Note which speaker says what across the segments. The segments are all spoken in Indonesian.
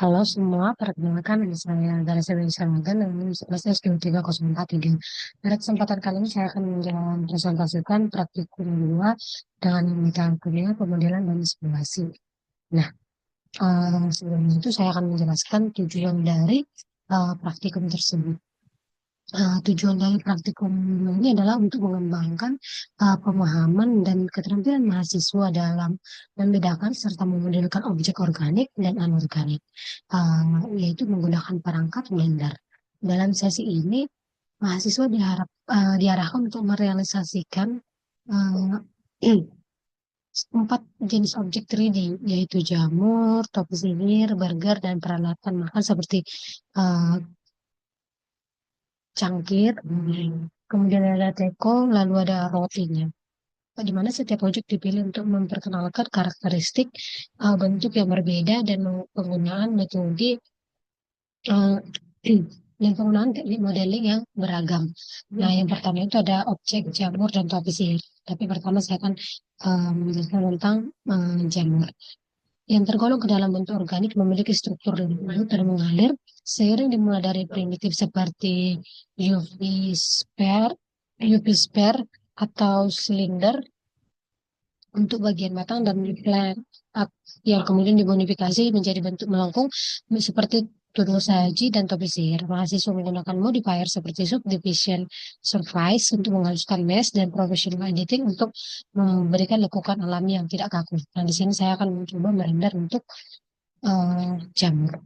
Speaker 1: Halo semua, perkenalkan nama saya Ganesha Wisnuwardana dan SSQ 3043. Pada kesempatan kali ini saya akan presentasikan praktikum 2 dengan mata kuliah pemodelan dan simulasi. Nah, sebelum itu saya akan menjelaskan tujuan dari praktikum tersebut. Tujuan dari praktikum ini adalah untuk mengembangkan pemahaman dan keterampilan mahasiswa dalam membedakan serta memodelkan objek organik dan anorganik, yaitu menggunakan perangkat Blender. Dalam sesi ini, mahasiswa diarahkan untuk merealisasikan uh, 4 jenis objek 3D, yaitu jamur, topi sihir, burger, dan peralatan makan seperti uh, cangkir, kemudian ada teko, lalu ada rotinya. Di mana setiap objek dipilih untuk memperkenalkan karakteristik bentuk yang berbeda dan penggunaan metode uh, dan penggunaan teknik modeling yang beragam. Nah, yang pertama itu ada objek jamur dan topi sihir. Tapi pertama saya akan menjelaskan tentang jamur. Yang tergolong ke dalam bentuk organik memiliki struktur linear dan mengalir seiring dimulai dari primitif seperti UV sphere, UV sphere atau silinder untuk bagian batang dan flat yang kemudian dimodifikasi menjadi bentuk melengkung seperti tutul saji dan topi sihir. Mahasiswa menggunakan modifier seperti subdivision surface untuk menghaluskan mesh dan professional editing untuk memberikan lekukan alami yang tidak kaku. Nah, di sini saya akan mencoba merender untuk jamur.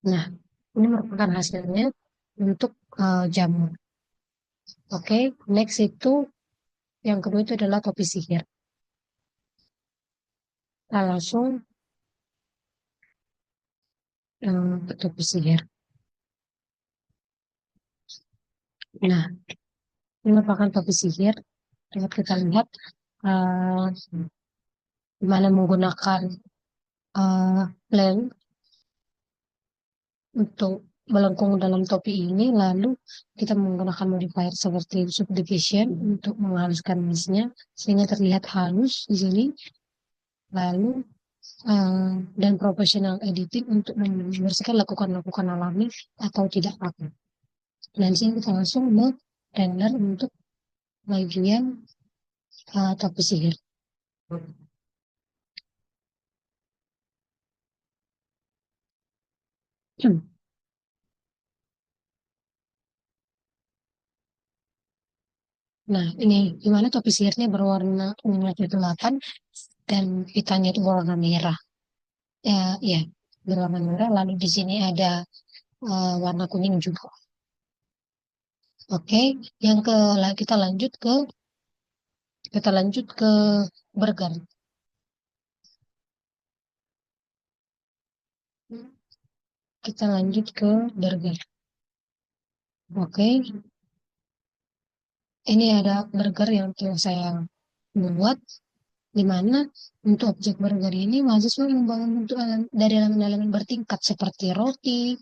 Speaker 1: Nah, ini merupakan hasilnya untuk jamur. Oke, next itu yang kedua itu adalah topi sihir. Kita langsung ke topi sihir. Nah, ini merupakan topi sihir. Dapat kita lihat uh, di mana menggunakan uh, lem untuk melengkung dalam topi ini, lalu kita menggunakan modifier seperti subdivision untuk menghaluskan meshnya sehingga terlihat halus di sini, lalu dan professional editing untuk membersihkan lakukan alami atau tidak pakai. Dan di sini kita langsung render untuk bagian topi sihir. Nah, ini gimana topi sihirnya berwarna ungu kegelapan dan pitanya itu berwarna merah. Ya, ya, berwarna merah. Lalu di sini ada warna kuning juga. Oke, yang kita lanjut ke burger. Kita lanjut ke burger. Oke, ini ada burger yang telah saya buat, di mana untuk objek burger ini mahasiswa membangun bentuk dari elemen-elemen bertingkat seperti roti,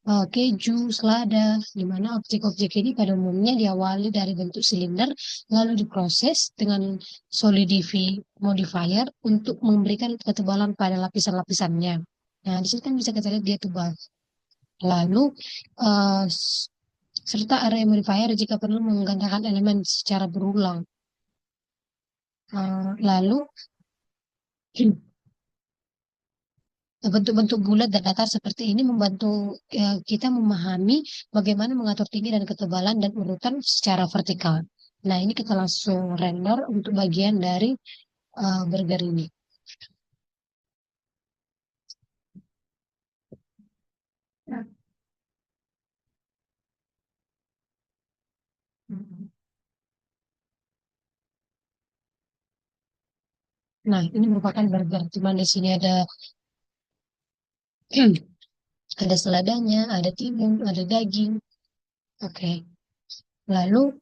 Speaker 1: keju, selada, di mana objek-objek ini pada umumnya diawali dari bentuk silinder, lalu diproses dengan solidify modifier untuk memberikan ketebalan pada lapisan-lapisannya. Nah, di sini kan bisa kita lihat dia tebal. Lalu, uh, serta array modifier jika perlu menggandakan elemen secara berulang. Lalu, bentuk-bentuk bulat dan datar seperti ini membantu kita memahami bagaimana mengatur tinggi dan ketebalan dan urutan secara vertikal. Nah, ini kita langsung render untuk bagian dari burger ini. Nah, ini merupakan burger. Cuman di sini ada ada seladanya, ada timun, ada daging. Oke. Lalu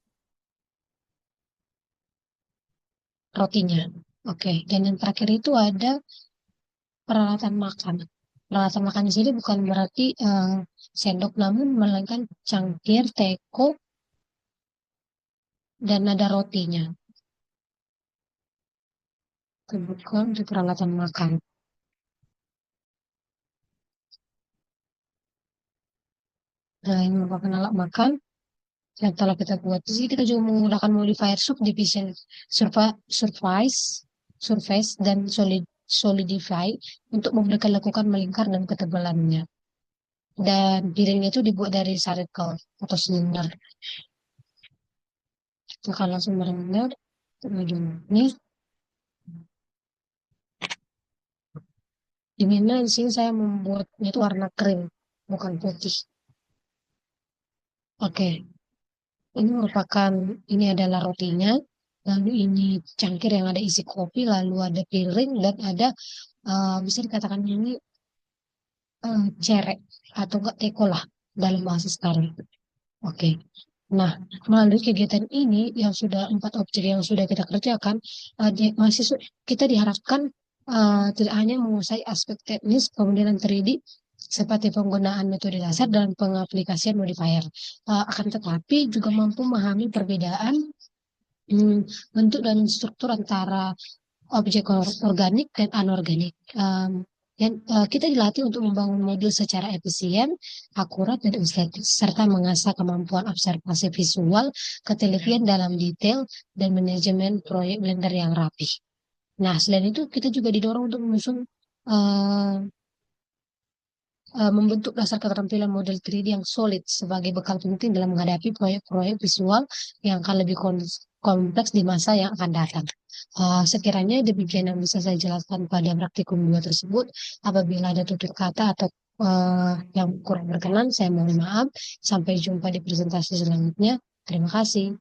Speaker 1: rotinya. Oke. Dan yang terakhir itu ada peralatan makan. Peralatan makan di sini bukan berarti sendok, namun melainkan cangkir, teko, dan ada rotinya. Kebutuhan untuk peralatan makan. Nah, ini merupakan alat makan yang telah kita buat. Di sini kita juga menggunakan modifier subdivision, surface, surface dan solidify untuk memberikan lekukan melingkar dan ketebalannya. Dan piringnya itu dibuat dari circle atau silinder. Maka langsung benar-benar ini dimana di sini saya membuatnya itu warna krim, bukan putih. Oke, ini merupakan ini adalah rotinya. Lalu ini cangkir yang ada isi kopi, lalu ada piring dan ada bisa dikatakan ini cerek atau enggak teko lah dalam bahasa sekarang. Oke. Nah, melalui kegiatan ini yang sudah 4 objek yang sudah kita kerjakan, mahasiswa kita diharapkan tidak hanya menguasai aspek teknis pemodel 3D seperti penggunaan metode dasar dan pengaplikasian modifier, akan tetapi juga mampu memahami perbedaan bentuk dan struktur antara objek organik dan anorganik. Dan kita dilatih untuk membangun model secara efisien, akurat, dan estetis, serta mengasah kemampuan observasi visual, ketelitian dalam detail, dan manajemen proyek Blender yang rapi. Nah, selain itu kita juga didorong untuk menyusun uh, membentuk dasar keterampilan model 3D yang solid sebagai bekal penting dalam menghadapi proyek-proyek visual yang akan lebih kompleks di masa yang akan datang. Sekiranya demikian yang bisa saya jelaskan pada praktikum 2 tersebut. Apabila ada tutur kata atau yang kurang berkenan, saya mohon maaf. Sampai jumpa di presentasi selanjutnya. Terima kasih.